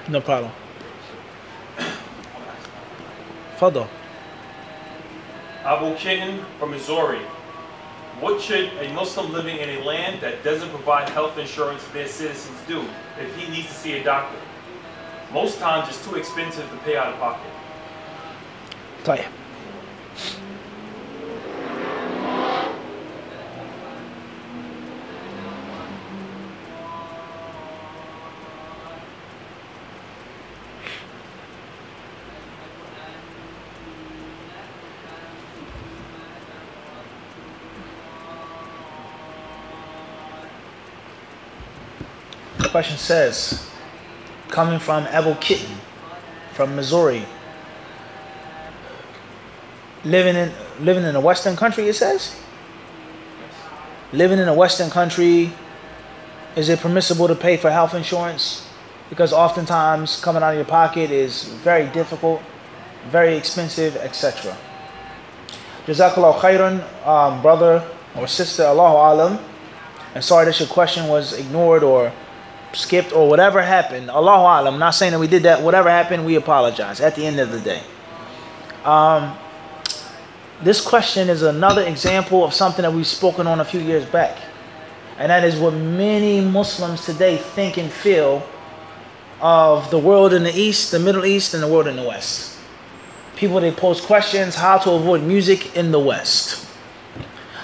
No problem. Further. Abu Kitten from Missouri. What should a Muslim living in a land that doesn't provide health insurance for their citizens do if he needs to see a doctor? Most times it's too expensive to pay out of pocket. طيب. The question says, coming from Abu Kitten from Missouri, living in a Western country, it says? Living in a Western country, is it permissible to pay for health insurance? Because oftentimes coming out of your pocket is very difficult, very expensive, etc. Jazakallah khairan, brother or sister, Allahu alam. And sorry that your question was ignored or skipped or whatever happened. Allahu alam. I'm not saying that we did that. Whatever happened, we apologize at the end of the day. This question is another example of something that we've spoken on a few years back. And that is what many Muslims today think and feel of the world in the East, the Middle East, and the world in the West. People, they pose questions, how to avoid music in the West.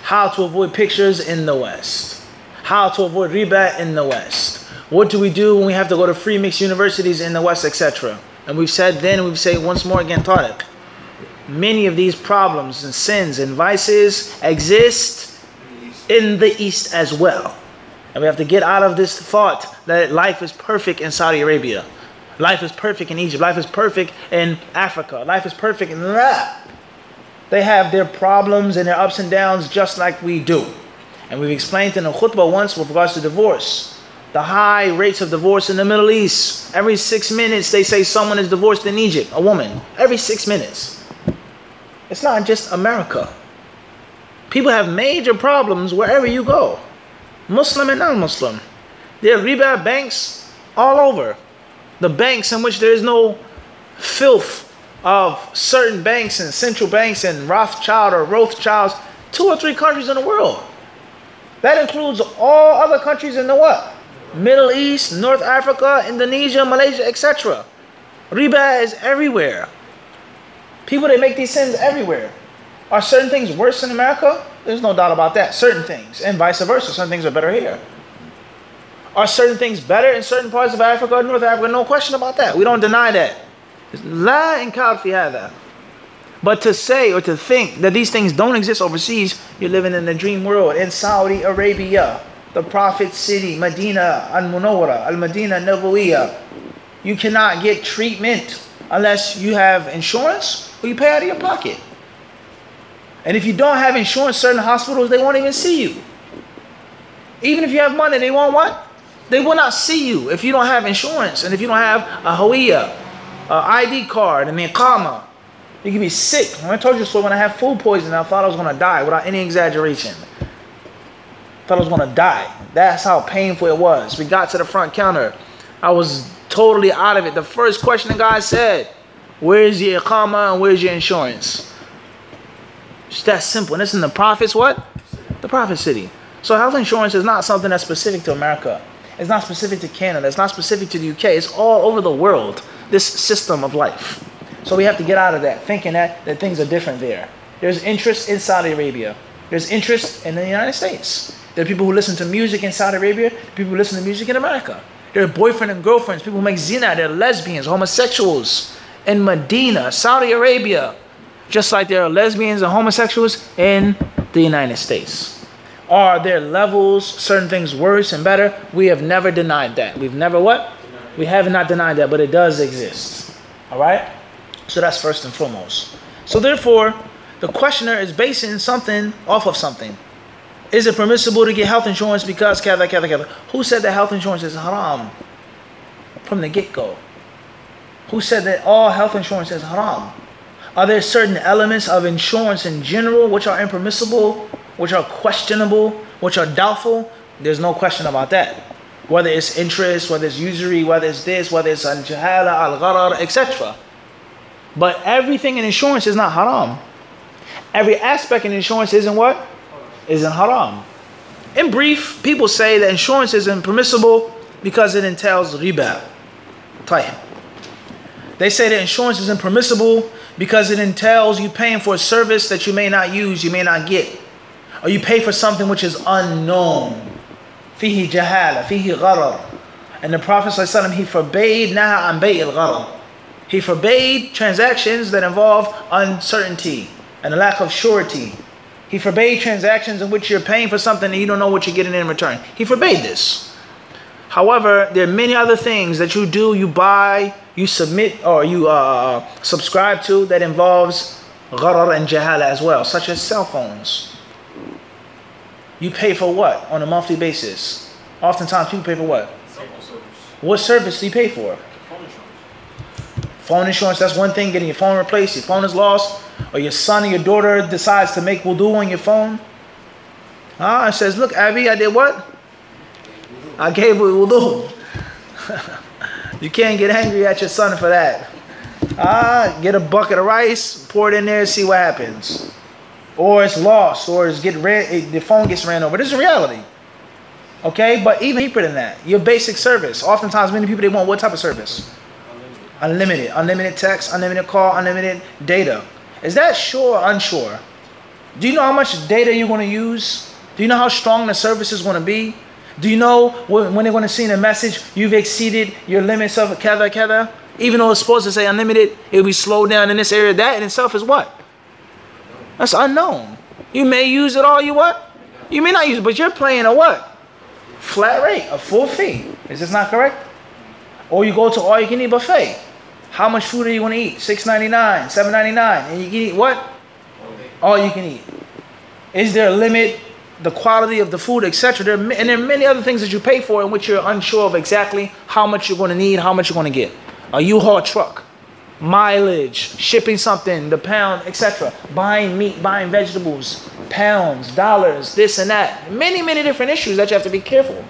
How to avoid pictures in the West. How to avoid riba in the West. What do we do when we have to go to free mixed universities in the West, etc.? And we've said then, and we've said once more again, Tariq, many of these problems and sins and vices exist in the East as well. And we have to get out of this thought that life is perfect in Saudi Arabia. Life is perfect in Egypt. Life is perfect in Africa. Life is perfect in that. They have their problems and their ups and downs just like we do. And we've explained in a khutbah once with regards to divorce. The high rates of divorce in the Middle East. Every 6 minutes they say someone is divorced in Egypt, a woman. Every 6 minutes. It's not just America. People have major problems wherever you go. Muslim and non-Muslim. There are riba banks all over. The banks in which there is no filth of certain banks and central banks and Rothschilds, 2 or 3 countries in the world. That includes all other countries in the what? Middle East, North Africa, Indonesia, Malaysia, etc. Riba is everywhere. People, they make these sins everywhere. Are certain things worse in America? There's no doubt about that. Certain things. And vice versa. Certain things are better here. Are certain things better in certain parts of Africa or North Africa? No question about that. We don't deny that. La inkar fi hadha. But to say or to think that these things don't exist overseas, you're living in the dream world. In Saudi Arabia, the Prophet's city, Medina al-Munawwara, al-Madina Nabawiyya, you cannot get treatment unless you have insurance or you pay out of your pocket. And if you don't have insurance, certain hospitals, they won't even see you. Even if you have money, they won't what? They will not see you if you don't have insurance and if you don't have a Hawiyya, ID card, and the Iqama. You can be sick. When I told you so, when I had food poisoning, I thought I was going to die without any exaggeration. I thought I was going to die. That's how painful it was. We got to the front counter. I was totally out of it. The first question the guy said, where's your Iqama and where's your insurance? It's that simple. And it's in the Prophet's what? The Prophet's city. So health insurance is not something that's specific to America. It's not specific to Canada. It's not specific to the UK. It's all over the world, this system of life. So we have to get out of that, thinking that things are different there. There's interest in Saudi Arabia. There's interest in the United States. There are people who listen to music in Saudi Arabia. People who listen to music in America. There are boyfriend and girlfriends. People who make zina. There are lesbians, homosexuals in Medina, Saudi Arabia. Just like there are lesbians and homosexuals in the United States. Are there levels, certain things worse and better? We have never denied that. We've never what? We have not denied that, but it does exist. All right? So that's first and foremost. So therefore, the questioner is basing something off of something. Is it permissible to get health insurance because kada, kada, kada? Who said that health insurance is haram from the get-go? Who said that all health insurance is haram? Are there certain elements of insurance in general which are impermissible, which are questionable, which are doubtful? There's no question about that. whether it's interest, whether it's usury, whether it's this, whether it's al-jahala, al-gharar, etc. But everything in insurance is not haram. Every aspect in insurance isn't what? Isn't haram. In brief, people say that insurance isn't permissible because it entails riba. They say that insurance isn't permissible because it entails you paying for a service that you may not use, you may not get. Or you pay for something which is unknown. Fihi jahala, fihi gharar. And the Prophet ﷺ, he forbade naha an bay' al-gharar. He forbade transactions that involve uncertainty and a lack of surety. He forbade transactions in which you're paying for something and you don't know what you're getting in return. He forbade this. However, there are many other things that you do, you buy, you submit, or you subscribe to that involves gharar and jahala as well, such as cell phones. You pay for what on a monthly basis? Oftentimes people pay for what? What service do you pay for? Phone insurance, that's one thing. Getting your phone replaced, your phone is lost, or your son or your daughter decides to make wudu on your phone. It says, look, Abby, I did what? I gave wudu. You can't get angry at your son for that. Get a bucket of rice, pour it in there, see what happens. Or it's lost, or the phone gets ran over. This is reality. Okay, but even deeper than that, your basic service. Oftentimes, many people, they want what type of service? Unlimited text, unlimited call, unlimited data. Is that sure or unsure? Do you know how much data you're going to use? Do you know how strong the service is going to be? Do you know when they're going to see in a message, you've exceeded your limits of kada? Even though it's supposed to say unlimited, it'll be slowed down in this area. That in itself is what? That's unknown. You may use it all you what? You may not use it, but you're paying a what? Flat rate, a full fee. Is this not correct? Or you go to all you can eat buffet. How much food are you going to eat? $6.99, $7.99, and you can eat what? All you can eat. Is there a limit? The quality of the food, etc. And there are many other things that you pay for in which you're unsure of exactly how much you're going to need, how much you're going to get. A U-Haul truck, mileage, shipping something, the pound, etc. Buying meat, buying vegetables, pounds, dollars, this and that. Many, many different issues that you have to be careful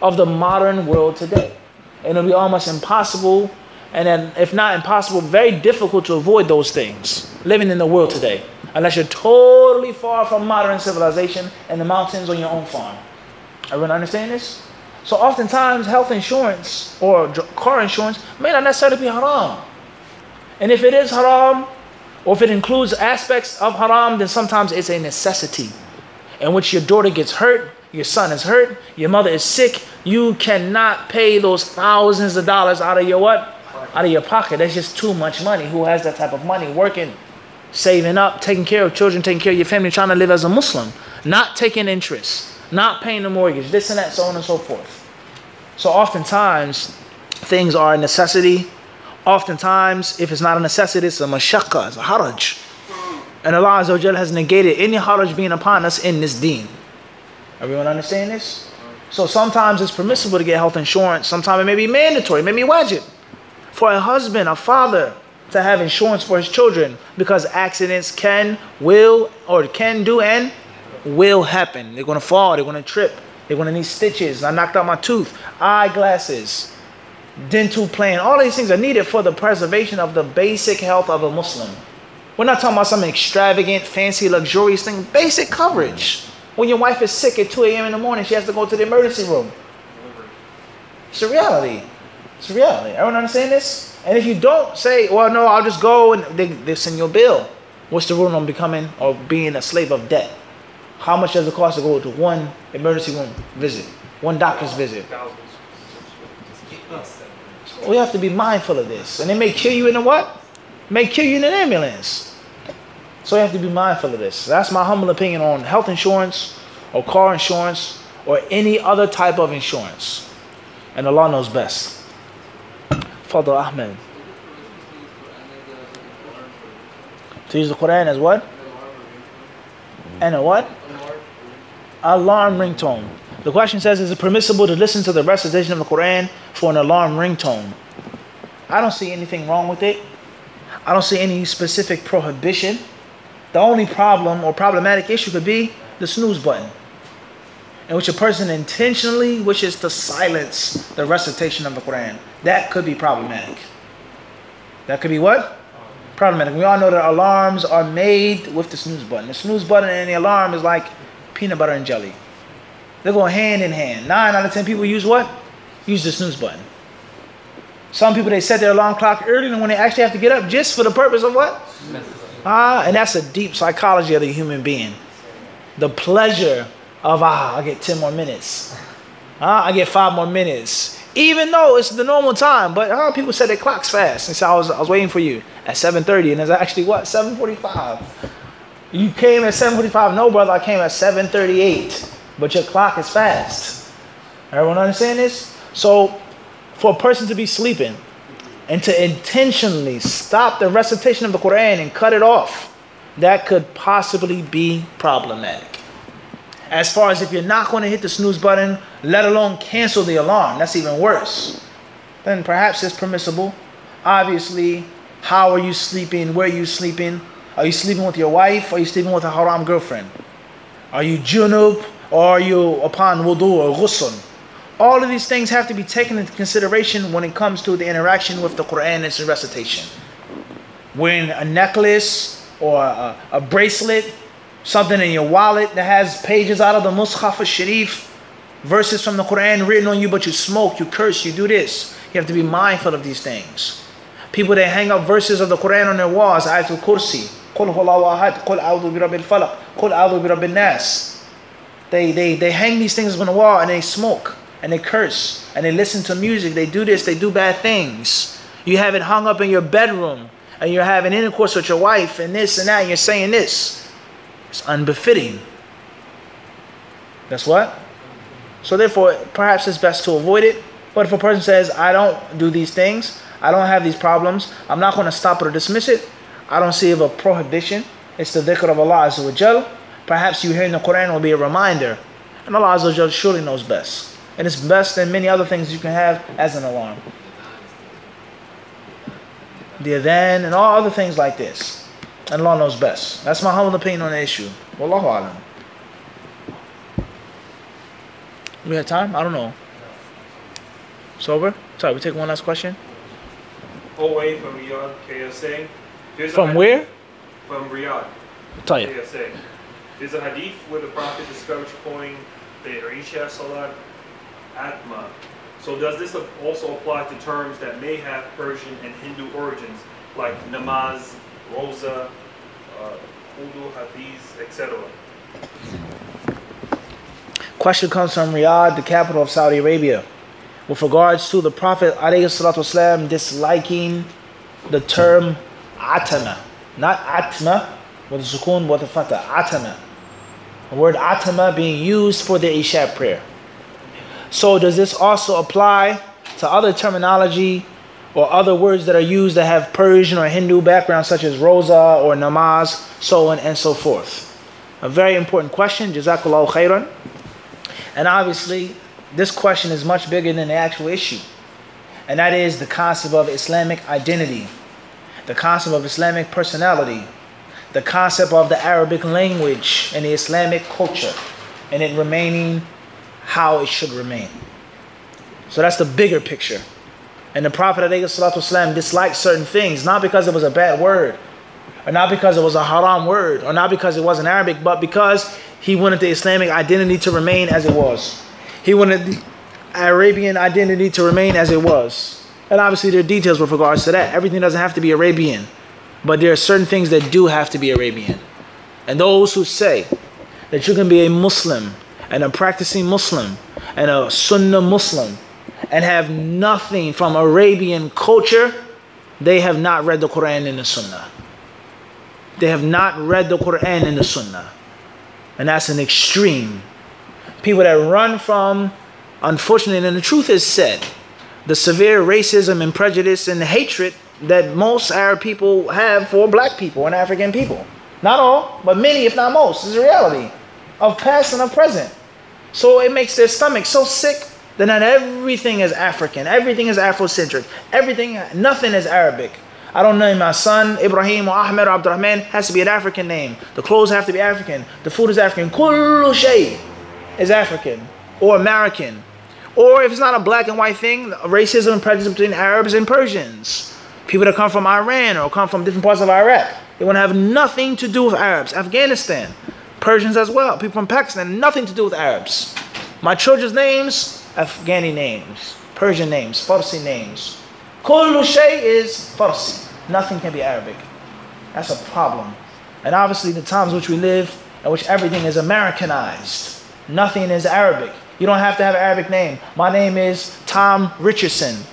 of the modern world today. And it'll be almost impossible, and then if not impossible, very difficult to avoid those things living in the world today. Unless you're totally far from modern civilization in the mountains on your own farm. Everyone understand this? So oftentimes health insurance or car insurance may not necessarily be haram. And if it is haram, or if it includes aspects of haram, then sometimes it's a necessity in which your daughter gets hurt, your son is hurt, your mother is sick. You cannot pay those thousands of dollars out of your what? Out of your pocket. That's just too much money. Who has that type of money? Working, saving up, taking care of children, taking care of your family, trying to live as a Muslim, not taking interest, not paying the mortgage, this and that, so on and so forth. So oftentimes, things are a necessity. Oftentimes, if it's not a necessity, it's a mashaqqa, it's a haraj. And Allah Azza wa Jalla has negated any haraj being upon us in this deen. Everyone understand this? So sometimes it's permissible to get health insurance. Sometimes it may be mandatory, it may be wajib. For a husband, a father, to have insurance for his children, because accidents can do and will happen. They're going to fall, they're going to trip, they're going to need stitches. I knocked out my tooth, eyeglasses, dental plan. All these things are needed for the preservation of the basic health of a Muslim. We're not talking about some extravagant, fancy, luxurious thing. Basic coverage. When your wife is sick at 2 a.m. in the morning, she has to go to the emergency room. It's a reality. It's a reality. Everyone understand this? And if you don't say, well, no, I'll just go, and they send you a bill. What's the rule on becoming or being a slave of debt? How much does it cost to go to one emergency room visit, one doctor's visit? We have to be mindful of this. And it may kill you in a what? It may kill you in an ambulance. So you have to be mindful of this. That's my humble opinion on health insurance or car insurance or any other type of insurance. And Allah knows best. Fadl Ahmed. To use the Quran as what? And a what? Alarm ringtone. The question says, is it permissible to listen to the recitation of the Quran for an alarm ringtone? I don't see anything wrong with it. I don't see any specific prohibition. The only problem or problematic issue could be the snooze button. in which a person intentionally wishes to silence the recitation of the Quran, that could be problematic. That could be what? Problematic. We all know that alarms are made with the snooze button. The snooze button and the alarm is like peanut butter and jelly. They go hand in hand. 9 out of 10 people use what? Use the snooze button. Some people, they set their alarm clock early and when they actually have to get up just for the purpose of what? And that's a deep psychology of the human being. The pleasure of, I get 10 more minutes. I get 5 more minutes. Even though it's the normal time, but people set their clocks fast. And so I was waiting for you at 7:30 and it's actually what? 7:45. You came at 7:45. No, brother, I came at 7:38. But your clock is fast. Everyone understand this? So for a person to be sleeping and to intentionally stop the recitation of the Quran and cut it off, that could possibly be problematic. As far as if you're not going to hit the snooze button, let alone cancel the alarm, that's even worse. Then perhaps it's permissible. Obviously, how are you sleeping? Where are you sleeping? Are you sleeping with your wife? Or are you sleeping with a haram girlfriend? Are you junub? Or are you upon wudu or ghusl? All of these things have to be taken into consideration when it comes to the interaction with the Quran and its recitation. When a necklace or a bracelet, something in your wallet that has pages out of the Mus'haf al-Sharif, verses from the Quran written on you, but you smoke, you curse, you do this. You have to be mindful of these things. People that hang up verses of the Quran on their walls, Ayatul Kursi, Qul huwallahu ahad, Qul a'udhu bi rabbil falaq, Qul a'udhu bi rabbin nas. They hang these things on the wall and they smoke and they curse and they listen to music. They do this, they do bad things. You have it hung up in your bedroom and you're having intercourse with your wife and this and that and you're saying this. It's unbefitting. That's what? So therefore, perhaps it's best to avoid it. But if a person says, I don't do these things, I don't have these problems, I'm not going to stop it or dismiss it, I don't see of a prohibition. It's the dhikr of Allah Azza wa Jal. Perhaps you hearing the Quran will be a reminder. And Allah Azza wa Jal surely knows best. And it's best than many other things you can have as an alarm. The adhan and all other things like this. And Allah knows best. That's my humble opinion on the issue. Wallahu alam. We have time? I don't know. It's over? Sorry, we take one last question. Away from Riyadh, KSA. From where? From Riyadh, Tell you. KSA. There's a hadith where the Prophet discouraged calling the Isha Salat Atma. So does this also apply to terms that may have Persian and Hindu origins, like namaz, roza, wudu, hadith, etc.? Question comes from Riyadh, the capital of Saudi Arabia, with regards to the Prophet ﷺ disliking the term atama, not atma with a sukoon, with a fatah, atama. The word atama being used for the Isha prayer. So does this also apply to other terminology or other words that are used that have Persian or Hindu background, such as roza or namaz, so on and so forth? A very important question. Jazakallahu khairan. And obviously, this question is much bigger than the actual issue. And that is the concept of Islamic identity, the concept of Islamic personality, the concept of the Arabic language and the Islamic culture, and it remaining how it should remain. So that's the bigger picture. And the Prophet ﷺ disliked certain things, not because it was a bad word, or not because it was a haram word, or not because it wasn't Arabic, but because he wanted the Islamic identity to remain as it was. He wanted the Arabian identity to remain as it was. And obviously there are details with regards to that. Everything doesn't have to be Arabian, but there are certain things that do have to be Arabian. And those who say that you can be a Muslim and a practicing Muslim and a Sunnah Muslim and have nothing from Arabian culture, they have not read the Quran and the Sunnah. They have not read the Quran and the Sunnah. And that's an extreme. People that run from, unfortunately, and the truth is said, the severe racism and prejudice and hatred that most Arab people have for black people and African people. Not all, but many, if not most, is a reality of past and of present. So it makes their stomach so sick that not everything is African, everything is Afrocentric, nothing is Arabic. I don't name my son Ibrahim or Ahmed or Abdurrahman, has to be an African name. The clothes have to be African. The food is African. Kullu shay. is African or American. Or if it's not a black and white thing, racism and prejudice between Arabs and Persians. People that come from Iran or come from different parts of Iraq. They want to have nothing to do with Arabs. Afghanistan, Persians as well. People from Pakistan, nothing to do with Arabs. My children's names, Afghani names, Persian names, Farsi names. Kullu shay is Farsi. Nothing can be Arabic. That's a problem. And obviously the times in which we live, in which everything is Americanized. Nothing is Arabic. You don't have to have an Arabic name. My name is Tom Richardson,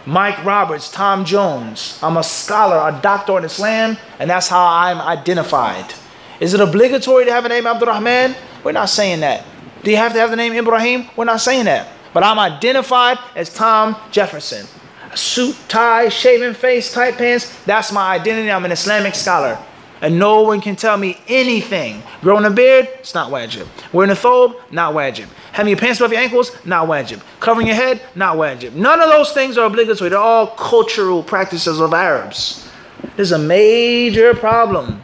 Mike Roberts, Tom Jones. I'm a scholar, a doctor in Islam, and that's how I'm identified. Is it obligatory to have a name Abdurrahman? We're not saying that. Do you have to have the name Ibrahim? We're not saying that. But I'm identified as Tom Jefferson. A suit, tie, shaven face, tight pants. That's my identity. I'm an Islamic scholar. And no one can tell me anything. Growing a beard, it's not wajib. Wearing a thobe, not wajib. Having your pants above your ankles, not wajib. Covering your head, not wajib. None of those things are obligatory. They're all cultural practices of Arabs. There's a major problem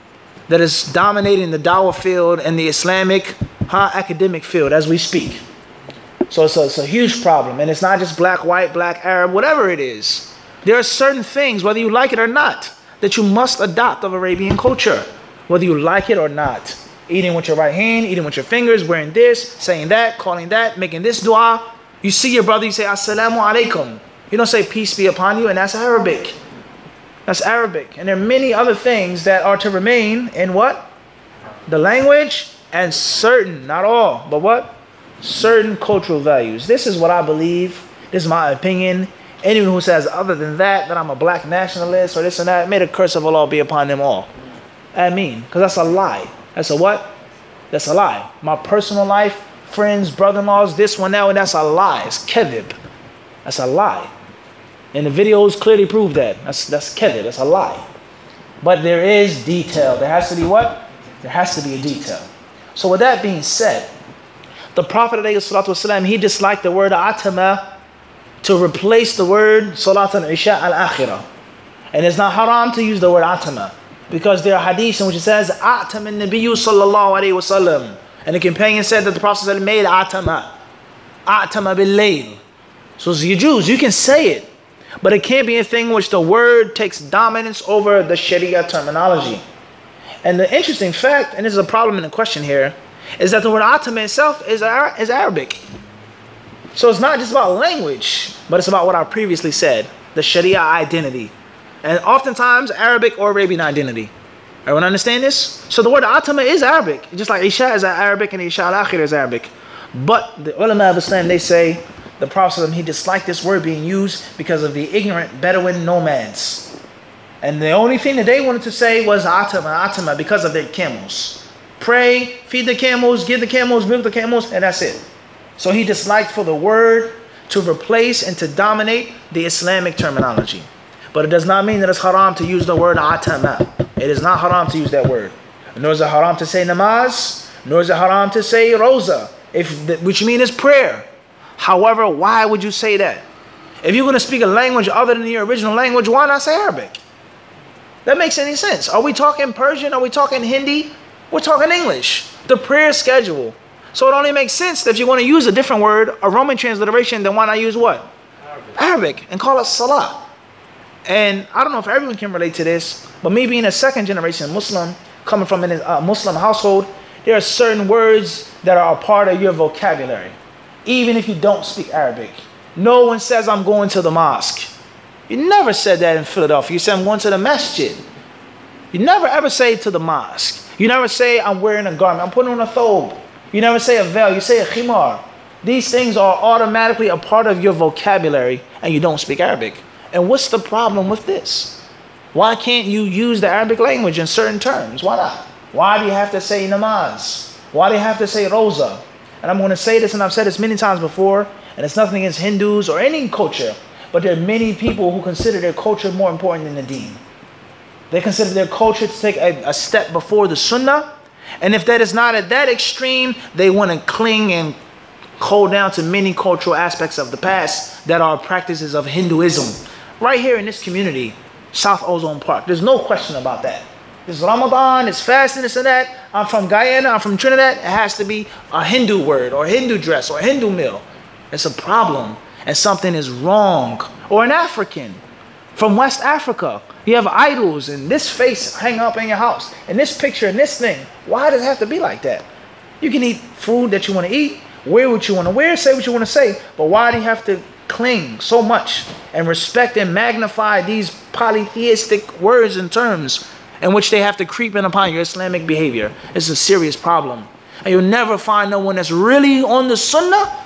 that is dominating the dawah field and the Islamic academic field as we speak. So it's a huge problem. And it's not just black, white, black, Arab, whatever it is. There are certain things, whether you like it or not, that you must adopt of Arabian culture, whether you like it or not. Eating with your right hand, eating with your fingers, wearing this, saying that, calling that, making this dua. You see your brother, you say, Assalamu alaikum. You don't say, peace be upon you, and that's Arabic. That's Arabic. And there are many other things that are to remain in what? The language and certain, not all, but what? Certain cultural values. This is what I believe. This is my opinion. Anyone who says other than that I'm a black nationalist or this and that, may the curse of Allah be upon them all. I mean, because that's a lie. That's a what? That's a lie. My personal life, friends, brother-in-laws, this one, that one, that's a lie. It's kedib. That's a lie. And the videos clearly prove that. That's kedib. That's a lie. But there is detail. There has to be what? There has to be a detail. So with that being said, the Prophet ﷺ, he disliked the word atama to replace the word Salat al-Isha al-Akhirah. And it's not haram to use the word atama, because there are hadiths in which it says Atam al-Nabiyyu sallallahu alayhi wa sallam. And the companion said that the Prophet made atama bil-layl. So you Jews, you can say it, but it can't be a thing which the word takes dominance over the Sharia terminology. And the interesting fact, and this is a problem in the question here, is that the word atama itself is Arabic. So it's not just about language, but it's about what I previously said, the Sharia identity. And oftentimes Arabic or Arabian identity. Everyone understand this? So the word atama is Arabic, just like Isha is Arabic and Isha al-Akhir is Arabic. But the ulama of Islam, they say the Prophet, he disliked this word being used because of the ignorant Bedouin nomads. And the only thing that they wanted to say was atama because of their camels. Pray, feed the camels, give the camels, milk the camels, and that's it. So he disliked for the word to replace and to dominate the Islamic terminology. But it does not mean that it's haram to use the word atama. It is not haram to use that word. Nor is it haram to say namaz, nor is it haram to say roza, which means prayer. However, why would you say that? If you're going to speak a language other than your original language, why not say Arabic? That makes any sense. Are we talking Persian? Are we talking Hindi? We're talking English. The prayer schedule. So it only makes sense that if you want to use a different word, a Roman transliteration, then why not use what? Arabic, and call it salah. And I don't know if everyone can relate to this, but me being a second generation Muslim, coming from a Muslim household, there are certain words that are a part of your vocabulary, even if you don't speak Arabic. No one says, I'm going to the mosque. You never said that in Philadelphia. You said, I'm going to the masjid. You never ever say to the mosque. You never say, I'm wearing a garment. I'm putting on a thobe. You never say a veil. You say a khimar. These things are automatically a part of your vocabulary, and you don't speak Arabic. And what's the problem with this? Why can't you use the Arabic language in certain terms? Why not? Why do you have to say namaz? Why do you have to say roza? And I'm going to say this, and I've said this many times before, and it's nothing against Hindus or any culture, but there are many people who consider their culture more important than the deen. They consider their culture to take a step before the sunnah, and if that is not at that extreme, they want to cling and hold down to many cultural aspects of the past that are practices of Hinduism. Right here in this community, South Ozone Park, there's no question about that. It's Ramadan, it's fasting, this and that. I'm from Guyana, I'm from Trinidad. It has to be a Hindu word or Hindu dress or a Hindu meal. It's a problem and something is wrong. Or an African from West Africa. You have idols and this face hang up in your house and this picture and this thing. Why does it have to be like that? You can eat food that you want to eat, wear what you want to wear, say what you want to say. But why do you have to cling so much and respect and magnify these polytheistic words and terms in which they have to creep in upon your Islamic behavior? It's a serious problem. And you'll never find no one that's really on the sunnah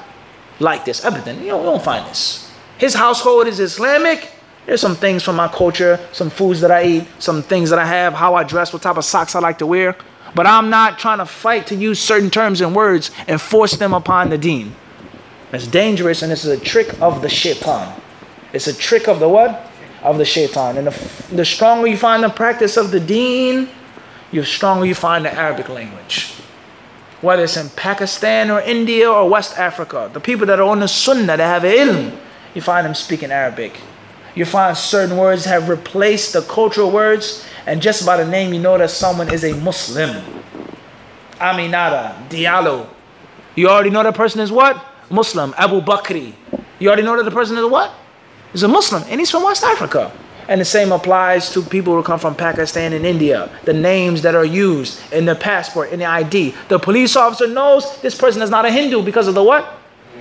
like this. Abadan. You don't find this. His household is Islamic. There's some things from my culture, some foods that I eat, some things that I have, how I dress, what type of socks I like to wear. But I'm not trying to fight to use certain terms and words and force them upon the deen. It's dangerous, and this is a trick of the shaitan. It's a trick of the what? Of the shaitan. And the stronger you find the practice of the deen, the stronger you find the Arabic language. Whether it's in Pakistan or India or West Africa, the people that are on the sunnah, that have ilm, you find them speaking Arabic. You find certain words have replaced the cultural words, and just by the name you know that someone is a Muslim. Aminata, Diallo. You already know that person is what? Muslim. Abu Bakri. You already know that the person is what? Is a Muslim, and he's from West Africa. And the same applies to people who come from Pakistan and India. The names that are used in the passport, in the ID. The police officer knows this person is not a Hindu because of the what?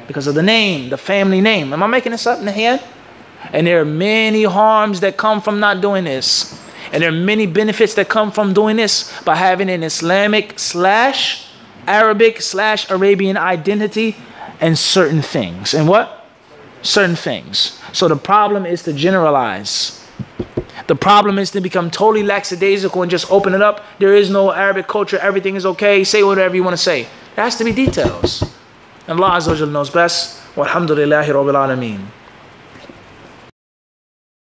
Because of the name, the family name. Am I making this up in the head? And there are many harms that come from not doing this. And there are many benefits that come from doing this by having an Islamic / Arabic / Arabian identity and certain things. And what? Certain things. So the problem is to generalize. The problem is to become totally lackadaisical and just open it up. There is no Arabic culture. Everything is okay. Say whatever you want to say. There has to be details. And Allah Azza wa Jalla knows best. Walhamdulillahi Rabbil Alameen.